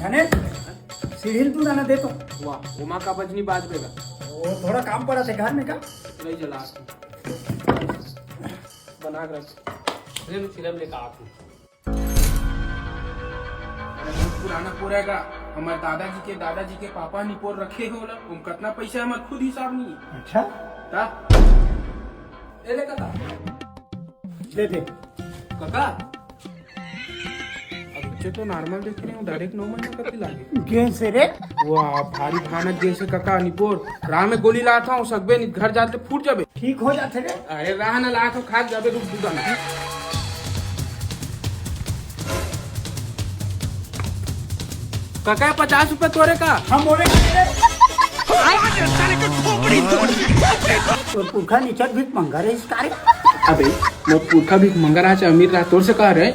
जाने सीढ़ी तू जाना दे तो वाह उमा का बजनी बाज बेगा वो थोड़ा काम पड़ा था घर में का नहीं जला बना कर फिल्म फिल्म लेकर आती पुराना पुरेगा हमारे दादाजी के पापा निपोर रखे हो ना उन कितना पैसा हमारे खुद हिसाब नहीं अच्छा ता ए ले काका दे काका अब तो नॉर्मल देख रहे हो डायरेक्ट नॉर्मल में कति लागे कैसे रे वाह भारी भानक जैसे काका निपोर राह में गोली लाता हूँ सकबे नहीं घर जाते फूट जाबे ठीक हो जाते रे अरे राह ना ला तो खा जाबे रुक दूधा ना काका 50 रुपए तोरे का हम बोले तो पुरखा नीचर भी मंगा रे इस कार्य अबे वो पुरखा भी मंगा रहा अमीर रहा तोर से कह रहे